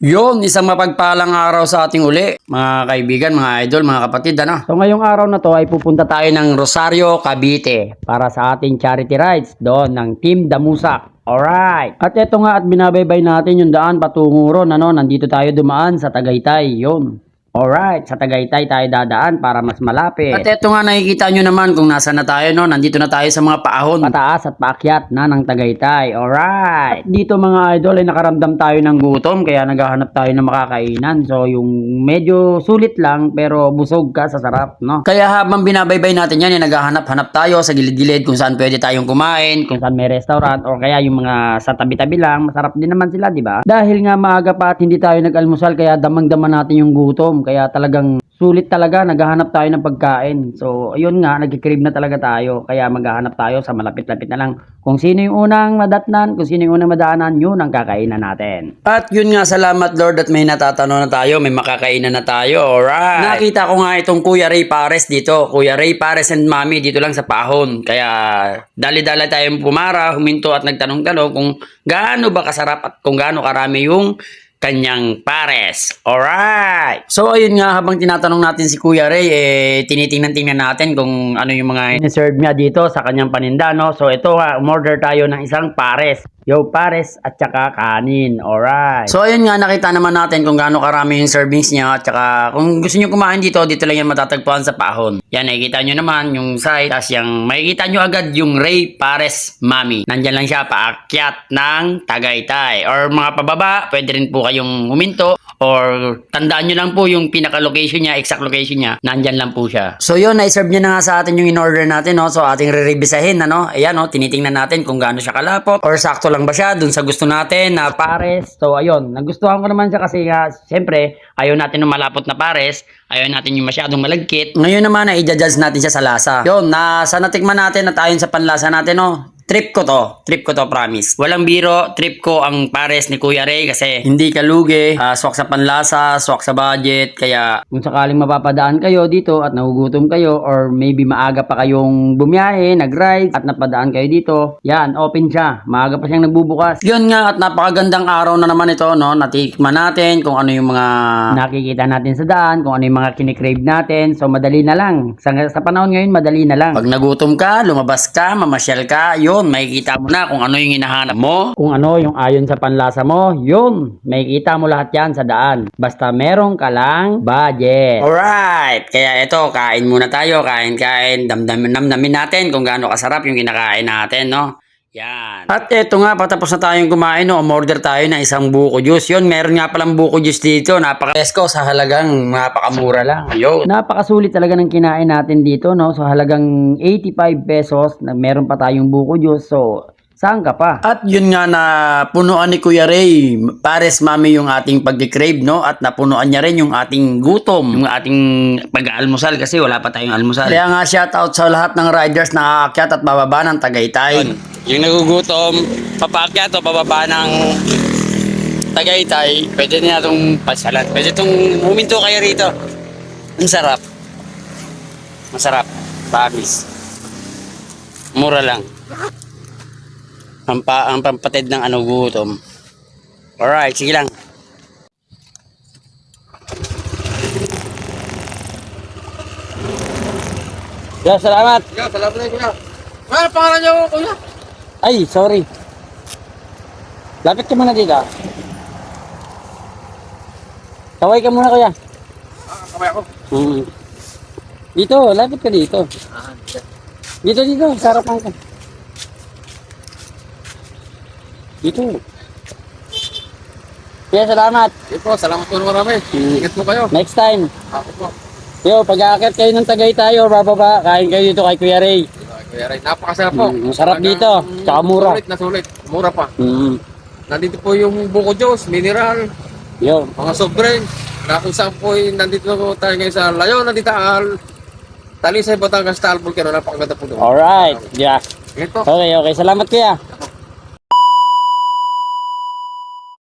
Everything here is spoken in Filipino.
Yun, isang mapagpalang araw sa ating uli, mga kaibigan, mga idol, mga kapatid, ano? So ngayong araw na to ay pupunta tayo ng Rosario, Cavite para sa ating charity rides doon ng Team Damusak. Alright. At eto nga at binabaybay natin yung daan patungo ron, ano? Nandito tayo dumaan sa Tagaytay, yun. Alright, sa Tagaytay tayo dadaan para mas malapit. At eto nga nakikita nyo naman kung nasa na tayo, no? Nandito na tayo sa mga paahon. Pataas at paakyat na ng Tagaytay. Alright. At dito mga idol ay nakaramdam tayo ng gutom kaya naghahanap tayo ng makakainan. So yung medyo sulit lang pero busog ka sa sarap, no? Kaya habang binabaybay natin yan, ay naghahanap-hanap tayo sa gilid-gilid kung saan pwede tayong kumain, kung saan may restaurant or kaya yung mga sa tabi-tabi lang, masarap din naman sila, di ba? Dahil nga maaga pa at hindi tayo nag-almusal kaya damang-dama natin yung gutom. Kaya talagang sulit talaga, naghahanap tayo ng pagkain. So, ayun nga, nagkikrib na talaga tayo. Kaya maghahanap tayo sa malapit-lapit na lang. Kung sino yung unang madatnan, kung sino yung unang madaanan, yun ang kakainan natin. At yun nga, salamat Lord at may natatanong na tayo, may makakainan na tayo. Alright. Nakita ko nga itong Kuya Ray Pares dito. Kuya Ray Pares and Mami dito lang sa Pahon. Kaya dali-dali tayong pumara, huminto at nagtanong-tanong kung gaano ba kasarap at kung gaano karami yung kanyang pares. Alright. So, ayun nga, habang tinatanong natin si Kuya Ray, tinitingnan-tingnan natin kung ano yung mga in-serve niya dito sa kanyang paninda, no? So, ito nga, umorder tayo ng isang pares. Yo, pares at saka kanin. Alright. So, ayun nga, nakita naman natin kung gaano karami yung servings niya at saka kung gusto niyo kumain dito, dito lang yan matatagpuan sa Pahon. Yan, nakikita nyo naman yung site. Tapos yung, makikita nyo agad yung Ray Pares Mami. Nandyan lang siya, paakyat ng Tagaytay. Or mga pababa, pwede rin po kayong huminto. Or tandaan nyo lang po yung pinaka-location niya, exact location niya. Nandyan lang po siya. So yun, na-serve niya na nga sa atin yung in-order natin, no? So ating re-revisahin, ano? Ayan, no? Tinitingnan natin kung gaano siya kalapot. Or sakto lang ba siya dun sa gusto natin na pares. So ayun, nagustuhan ko naman siya kasi nga, siyempre, ayaw natin ng malapot na pares. Ayaw natin yung masyadong malagkit. Ngayon naman, i-judge natin siya sa lasa. Yun, nasa natikman natin at ayon sa panlasa natin, no? Trip ko to, promise. Walang biro, trip ko ang pares ni Kuya Ray kasi hindi ka lugi, swak sa panlasa, swak sa budget, kaya kung sakaling mapapadaan kayo dito at nagugutom kayo or maybe maaga pa kayong bumiyahe, nag-ride at napadaan kayo dito, yan, open siya. Maaga pa siyang nagbubukas. Yun nga at napakagandang araw na naman ito, no? Natikman natin kung ano yung mga nakikita natin sa daan, kung ano yung mga kinikrave natin. So madali na lang. Sa panahon ngayon, madali na lang. Pag nagutom ka, lumabas ka, mamasyal ka, yun, makikita mo na kung ano yung hinahanap mo. Kung ano yung ayon sa panlasa mo, yun. Makikita mo lahat yan sa daan. Basta meron ka lang budget. Alright. Kaya ito, kain muna tayo. Kain. Damdamin natin kung gaano kasarap yung kinakain natin, no? Yan. At eto nga, patapos na tayong kumain, no? Umorder tayo ng isang buko juice. Yun, meron nga palang buko juice dito. Napaka-pesko sa halagang napakamura lang. Ayun. Napakasulit talaga ng kinain natin dito, no? So halagang 85 pesos, na meron pa tayong buko juice. So, saan ka pa? At yun nga na punuan ni Kuya Ray, Pares Mami yung ating pag-crave, no? At napunuan niya rin yung ating gutom, yung ating pag-almusal kasi wala pa tayong almusal. Kaya nga shoutout sa lahat ng riders na aakyat at bababa ng Tagaytay. Yung nagugutom, papaakyat o bababa ng Tagaytay, pwede na itong pasyalan. Pwede itong huminto kayo rito. Ang sarap. Masarap. Promise. Mura lang. Ang pampatid ng gutom. Alright, sige lang. Yeah, salamat. Yeah, salamat na kuya. Ano pangalan niyo, kuya? Ay, sorry. Lapit ka muna dito. Kaway ka muna, kuya. Kamay ako. Dito, lapit ka dito. Dito, sarapan ka. Dito. Kaya salamat. Ito, salamat po marami. Ingat po kayo. Next time. Ako po. Yo, pag-aakit kayo ng Tagaytay o bababa, kain kayo dito kay Kuya Ray. Kuya Ray, napakasarap po. Masarap dito, tsaka mura. Sulit. Mura pa. Mm. Nandito po yung buko juice, mineral, Yo. mga soft drink. Na kung saan po nandito po tayo ngayon sa Layo, nandito Talisay, Batangas, Talbot, kaya napakaganda po doon. Alright. Yeah. Ito. Okay. Salamat kuya.